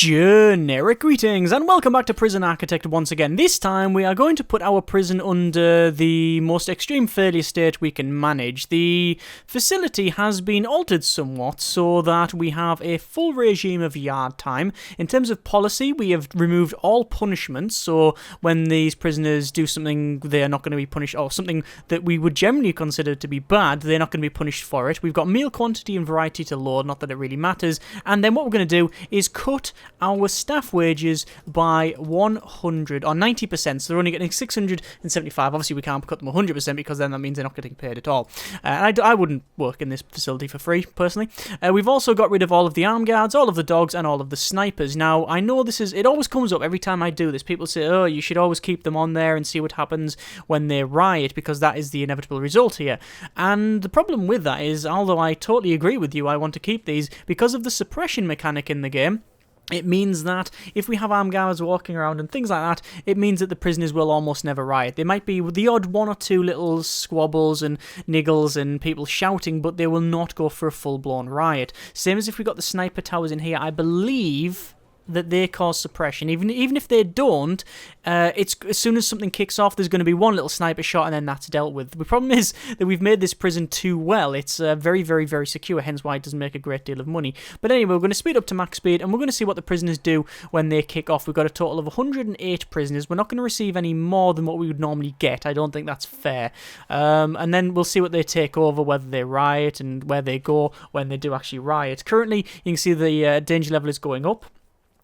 Generic greetings and welcome back to Prison Architect once again. This time we are going to put our prison under the most extreme failure state we can manage. The facility has been altered somewhat so that we have a full regime of yard time. In terms of policy, we have removed all punishments, so when these prisoners do something they are not going to be punished, or something that we would generally consider to be bad, they're not going to be punished for it. We've got meal quantity and variety to load, not that it really matters, and then what we're going to do is cut our staff wages by 100 or 90%, so they're only getting 675. Obviously we can't cut them 100% because then that means they're not getting paid at all. And I wouldn't work in this facility for free, personally. We've also got rid of all of the armed guards, all of the dogs, and all of the snipers. Now, I know it always comes up every time I do this. People say, oh, you should always keep them on there and see what happens when they riot, because that is the inevitable result here. And the problem with that is, although I totally agree with you, I want to keep these, because of the suppression mechanic in the game, it means that if we have armed guards walking around and things like that, it means that the prisoners will almost never riot. There might be the odd one or two little squabbles and niggles and people shouting, but they will not go for a full-blown riot. Same as if we got the sniper towers in here. I believe that they cause suppression. Even if they don't, it's as soon as something kicks off, there's going to be one little sniper shot and then that's dealt with. The problem is that we've made this prison too well. It's very, very, very secure, hence why it doesn't make a great deal of money. But anyway, we're going to speed up to max speed and we're going to see what the prisoners do when they kick off. We've got a total of 108 prisoners. We're not going to receive any more than what we would normally get. I don't think that's fair. And then we'll see what they take over, whether they riot and where they go when they do actually riot. Currently, you can see the danger level is going up.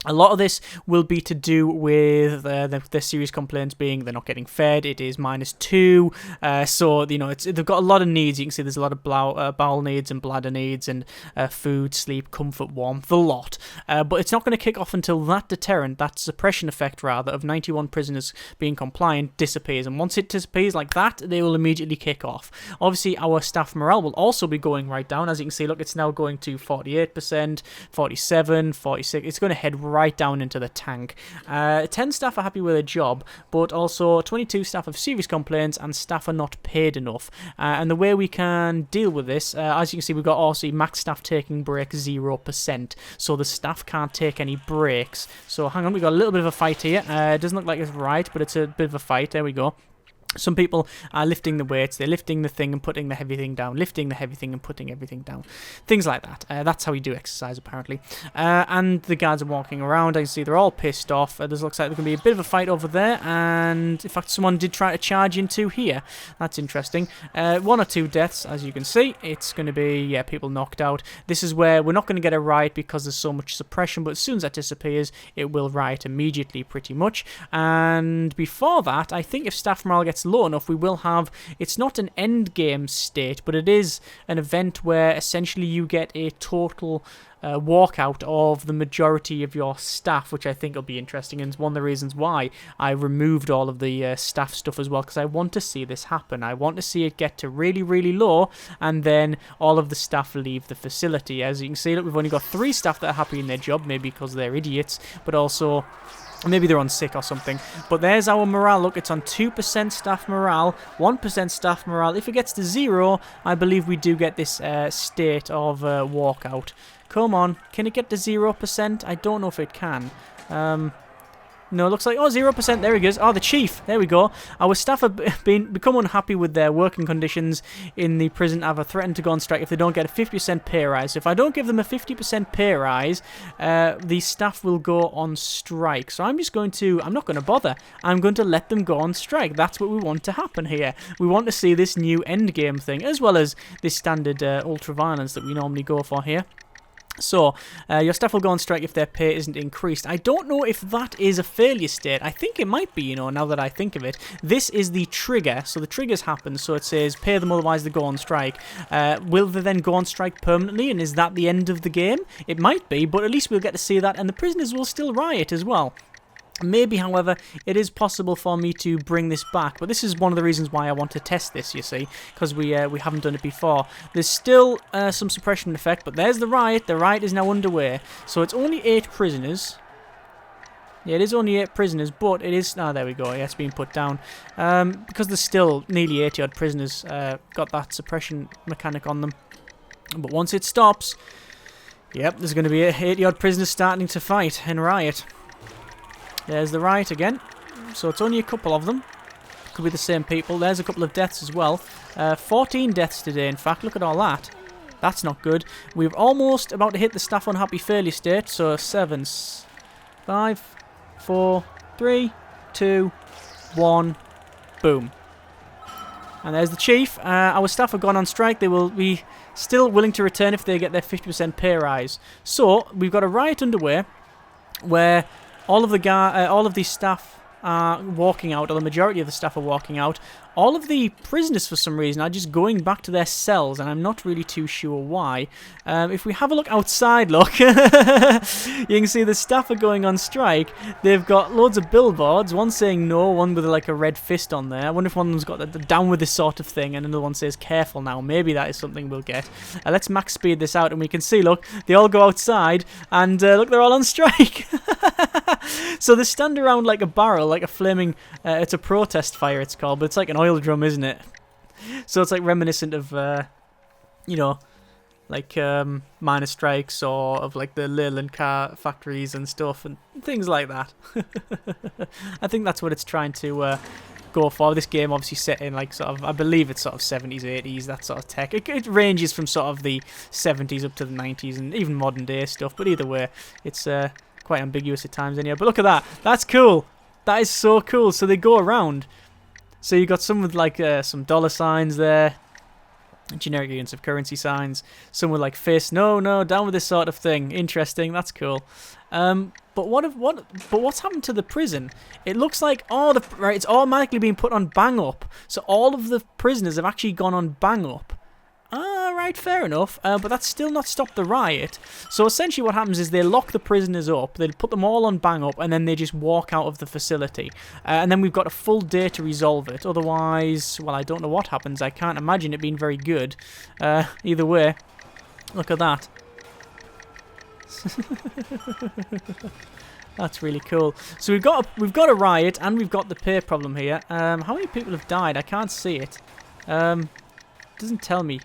A lot of this will be to do with the serious complaints being they're not getting fed. It is -2, so they've got a lot of needs. You can see there's a lot of bowel needs and bladder needs and food, sleep, comfort, warmth, a lot. But it's not going to kick off until that deterrent, that suppression effect rather, of 91 prisoners being compliant disappears. And once it disappears like that, they will immediately kick off. Obviously, our staff morale will also be going right down. As you can see, look, it's now going to 48%, 47, 46. It's going to head right down into the tank. 10 staff are happy with their job, but also 22 staff have serious complaints and staff are not paid enough. And the way we can deal with this, as you can see, we've got also max staff taking breaks 0%, so the staff can't take any breaks. So hang on, we've got a little bit of a fight here. It doesn't look like it's right, but it's a bit of a fight. There we go. Some people are lifting the weights, they're lifting the thing and putting the heavy thing down, lifting the heavy thing and putting everything down. Things like that. That's how we do exercise, apparently. And the guards are walking around. I can see they're all pissed off. This looks like there's going to be a bit of a fight over there. And, in fact, someone did try to charge into here. That's interesting. 1 or 2 deaths, as you can see. It's going to be, yeah, people knocked out. This is where we're not going to get a riot because there's so much suppression, but as soon as that disappears, it will riot immediately, pretty much. And before that, I think if staff morale gets low enough, we will have, it's not an end game state, but it is an event where essentially you get a total walkout of the majority of your staff, which I think will be interesting, and it's one of the reasons why I removed all of the staff stuff as well, because I want to see this happen. I want to see it get to really, really low, and then all of the staff leave the facility. As you can see, look, we've only got 3 staff that are happy in their job, maybe because they're idiots, but also maybe they're on sick or something. But there's our morale. Look, it's on 2% staff morale, 1% staff morale. If it gets to 0, I believe we do get this state of walkout. Come on, can it get to 0%? I don't know if it can. No, it looks like, oh, 0%, there he goes. Oh, the chief, there we go. Our staff have become unhappy with their working conditions in the prison, have threatened to go on strike if they don't get a 50% pay rise. So if I don't give them a 50% pay rise, the staff will go on strike. So I'm not going to bother. I'm going to let them go on strike. That's what we want to happen here. We want to see this new endgame thing, as well as this standard ultra-violence that we normally go for here. So, your staff will go on strike if their pay isn't increased. I don't know if that is a failure state. I think it might be, now that I think of it. This is the trigger, so the triggers happen, so it says pay them otherwise they go on strike. Will they then go on strike permanently, and is that the end of the game? It might be, but at least we'll get to see that, and the prisoners will still riot as well. Maybe, however, it is possible for me to bring this back, but this is one of the reasons why I want to test this, you see, because we haven't done it before. There's still some suppression effect, but there's the riot. The riot is now underway, so it's only 8 prisoners. Yeah, it is only 8 prisoners, but it is... Ah, there we go. Yeah, it's being put down. Because there's still nearly 80-odd prisoners got that suppression mechanic on them. But once it stops... Yep, there's going to be 80-odd prisoners starting to fight in Riot. There's the Riot again. So it's only a couple of them. Could be the same people. There's a couple of deaths as well. 14 deaths today, in fact. Look at all that. That's not good. We're almost about to hit the staff unhappy failure state. So 7, 5, 4, 3, 2, 1. Boom. And there's the chief. Our staff have gone on strike. They will be still willing to return if they get their 50% pay rise. So we've got a riot underway where all of the staff are walking out, or the majority of the staff are walking out. All of the prisoners, for some reason, are just going back to their cells, and I'm not really too sure why. If we have a look outside, look, you can see the staff are going on strike. They've got loads of billboards, one saying no, one with like a red fist on there. I wonder if one of them's got the down with this sort of thing, and another one says careful now. Maybe that is something we'll get. Let's max speed this out, and we can see, look, they all go outside, and look, they're all on strike. So they stand around like a barrel, like a flaming, it's a protest fire it's called, but it's like an oil drum, isn't it? So it's like reminiscent of, you know, like miner strikes, or of like the Leyland car factories and stuff, and things like that. I think that's what it's trying to go for. This game obviously set in like sort of, I believe it's sort of 70s, 80s, that sort of tech. It ranges from sort of the 70s up to the 90s and even modern day stuff, but either way, it's quite ambiguous at times anyway. But look at that. That's cool. That is so cool. So they go around. So you got some with like some dollar signs there, generic units of currency signs. Some with like fist. No, down with this sort of thing. Interesting. That's cool. But what's happened to the prison? It looks like it's automatically being put on bang up. So all of the prisoners have actually gone on bang up. Right, fair enough, but that's still not stopped the riot. So essentially what happens is they lock the prisoners up, they put them all on bang up, and then they just walk out of the facility. And then we've got a full day to resolve it. Otherwise, well, I don't know what happens. I can't imagine it being very good. Either way, look at that. That's really cool. So we've got a riot, and we've got the pay problem here. How many people have died? I can't see it. Doesn't tell me.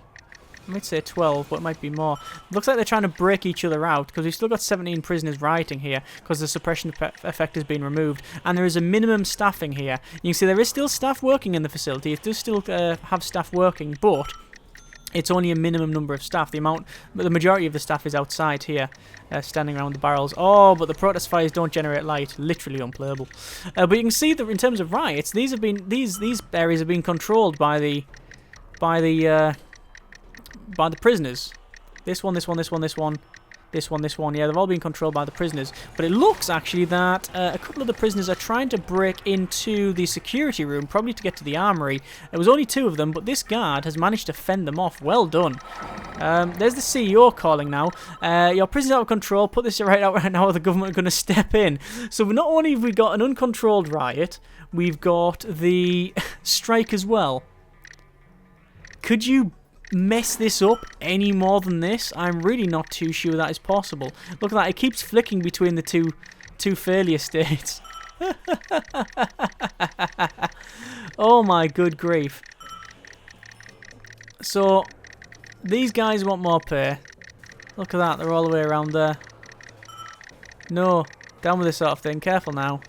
I might say 12, but it might be more. Looks like they're trying to break each other out, because we've still got 17 prisoners rioting here, because the suppression effect has been removed, and there is a minimum staffing here. You can see there is still staff working in the facility. It does still have staff working, but it's only a minimum number of staff. The majority of the staff is outside here, standing around the barrels. Oh, but the protest fires don't generate light. Literally unplayable. But you can see that in terms of riots, these areas have been controlled by the prisoners. This one. Yeah, they've all been controlled by the prisoners. But it looks actually that a couple of the prisoners are trying to break into the security room, probably to get to the armory. There was only 2 of them, but this guard has managed to fend them off. Well done. There's the CEO calling now. Your prison's out of control. Put this right out right now, or the government are going to step in. So not only have we got an uncontrolled riot, we've got the strike as well. Could you mess this up any more than this? I'm really not too sure that is possible. Look at that, it keeps flicking between the two failure states. Oh my good grief. So these guys want more pay. Look at that, they're all the way around there. No, down with this sort of thing. Careful now.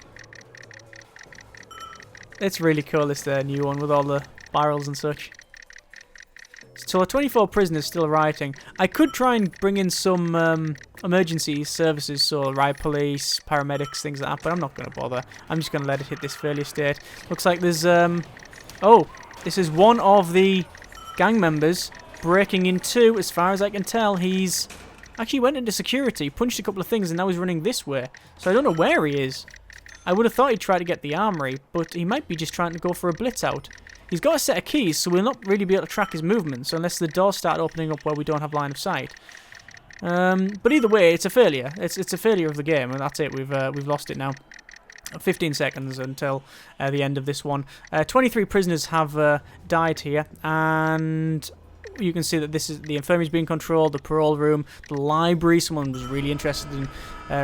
It's really cool, this new one with all the barrels and such. So 24 prisoners still rioting. I could try and bring in some emergency services, so riot police, paramedics, things like that, but I'm not going to bother. I'm just going to let it hit this failure state. Looks like there's... oh, this is one of the gang members breaking into, as far as I can tell. He's actually went into security, punched a couple of things, and now he's running this way. So I don't know where he is. I would have thought he'd try to get the armory, but he might be just trying to go for a blitz out. He's got a set of keys, so we'll not really be able to track his movements unless the doors start opening up where we don't have line of sight. But either way, it's a failure. It's a failure of the game, and that's it. We've lost it now. 15 seconds until the end of this one. 23 prisoners have died here, and you can see that this is the infirmary's being controlled, the parole room, the library. Someone was really interested in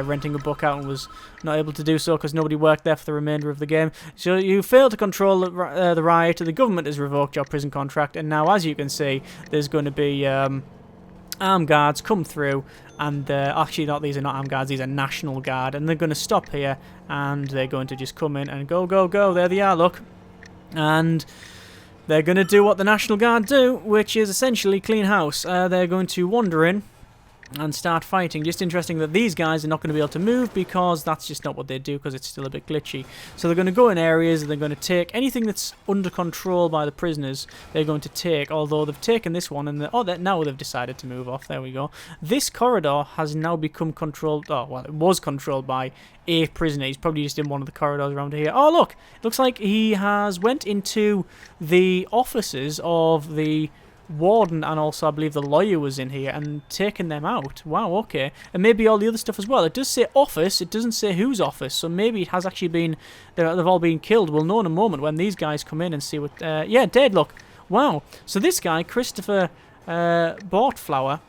renting a book out and was not able to do so because nobody worked there for the remainder of the game. So you failed to control the riot. The government has revoked your prison contract, and now, as you can see, there's going to be armed guards come through, and actually these are not armed guards, these are National Guard, and they're going to stop here, and they're going to just come in and go, go, go. There they are, look. And they're going to do what the National Guard do, which is essentially clean house. They're going to wander in and start fighting. Just interesting that these guys are not going to be able to move because that's just not what they do, because it's still a bit glitchy. So they're going to go in areas, they're going to take anything that's under control by the prisoners, they're going to take, although they've taken this one, and now they've decided to move off. There we go. This corridor has now become controlled, it was controlled by a prisoner. He's probably just in one of the corridors around here. Oh, look! It looks like he has went into the offices of the warden, and also I believe the lawyer was in here, and taken them out. Wow, okay. And maybe all the other stuff as well. It does say office, it doesn't say whose office, so maybe it has actually been, they've all been killed. We'll know in a moment when these guys come in and see what, yeah, dead, look. Wow. So this guy, Christopher Bortflower,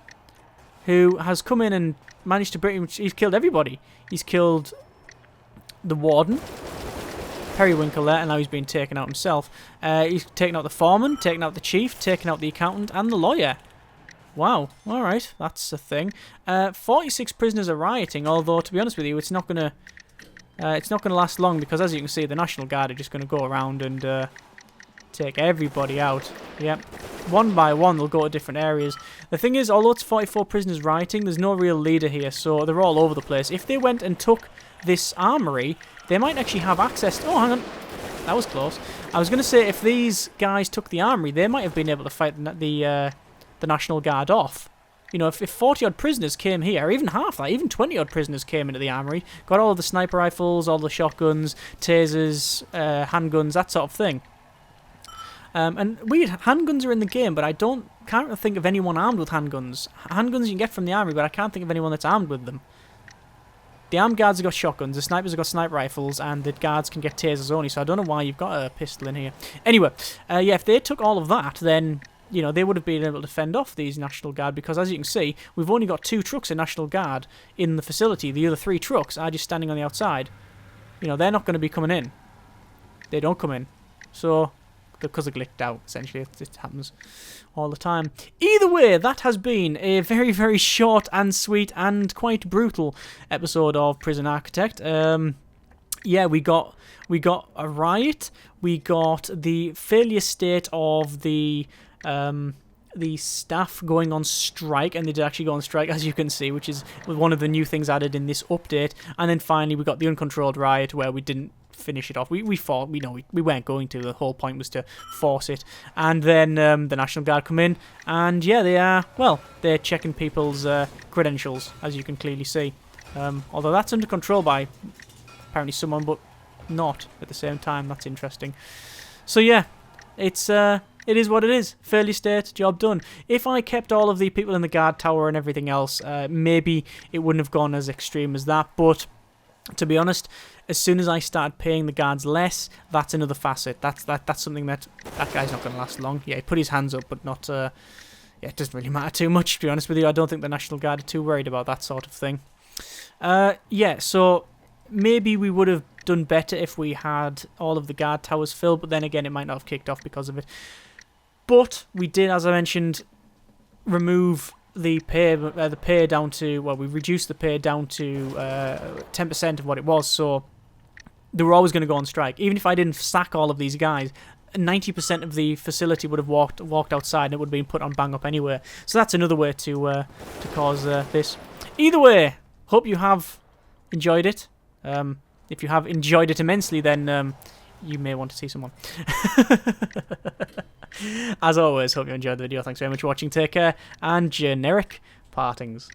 who has come in and managed to pretty much, he's killed everybody. He's killed the warden, Periwinkle there, and now he's been taken out himself. He's taken out the foreman, taken out the chief, taken out the accountant, and the lawyer. Wow, alright, that's a thing. 46 prisoners are rioting, although, to be honest with you, it's not gonna last long, because as you can see, the National Guard are just gonna go around and take everybody out. Yep. One by one, they'll go to different areas. The thing is, although it's 44 prisoners rioting, there's no real leader here, so they're all over the place. If they went and took this armory, they might actually have access to... Oh, hang on. That was close. I was going to say, if these guys took the armory, they might have been able to fight the National Guard off. You know, if 40-odd prisoners came here, or even half that, even 20-odd prisoners came into the armory, got all of the sniper rifles, all the shotguns, tasers, handguns, that sort of thing. And weird, handguns are in the game, but I can't think of anyone armed with handguns. Handguns you can get from the army, but I can't think of anyone that's armed with them. The armed guards have got shotguns, the snipers have got sniper rifles, and the guards can get tasers only, so I don't know why you've got a pistol in here. Anyway, yeah, if they took all of that, then, you know, they would have been able to fend off these National Guard, because as you can see, we've only got 2 trucks of National Guard in the facility. The other 3 trucks are just standing on the outside. You know, they're not going to be coming in. They don't come in. So, because they're glitched out, essentially. It happens all the time. Either way, that has been a very, very short and sweet and quite brutal episode of Prison Architect. Yeah, we got a riot. We got the failure state of the staff going on strike, and they did actually go on strike, as you can see, which is one of the new things added in this update. And then finally, we got the uncontrolled riot, where we didn't finish it off. We fought. We weren't going to. The whole point was to force it. And then the National Guard come in, and yeah, they're checking people's credentials, as you can clearly see. Although that's under control by apparently someone, but not at the same time. That's interesting. So yeah, it is what it is. Fairly state, job done. If I kept all of the people in the guard tower and everything else, maybe it wouldn't have gone as extreme as that. But to be honest, as soon as I start paying the guards less, that's another facet. That's something that guy's not going to last long. Yeah, he put his hands up, but not... yeah, it doesn't really matter too much, to be honest with you. I don't think the National Guard are too worried about that sort of thing. Yeah, so maybe we would have done better if we had all of the guard towers filled, but then again, it might not have kicked off because of it. But we did, as I mentioned, remove the pay down to, well, we reduced the pay down to 10% of what it was, so they were always going to go on strike. Even if I didn't sack all of these guys, 90% of the facility would have walked outside, and it would have been put on bang up anyway. So that's another way to cause this. Either way, hope you have enjoyed it. If you have enjoyed it immensely, then you may want to see someone. As always, hope you enjoyed the video. Thanks very much for watching. Take care, and generic partings.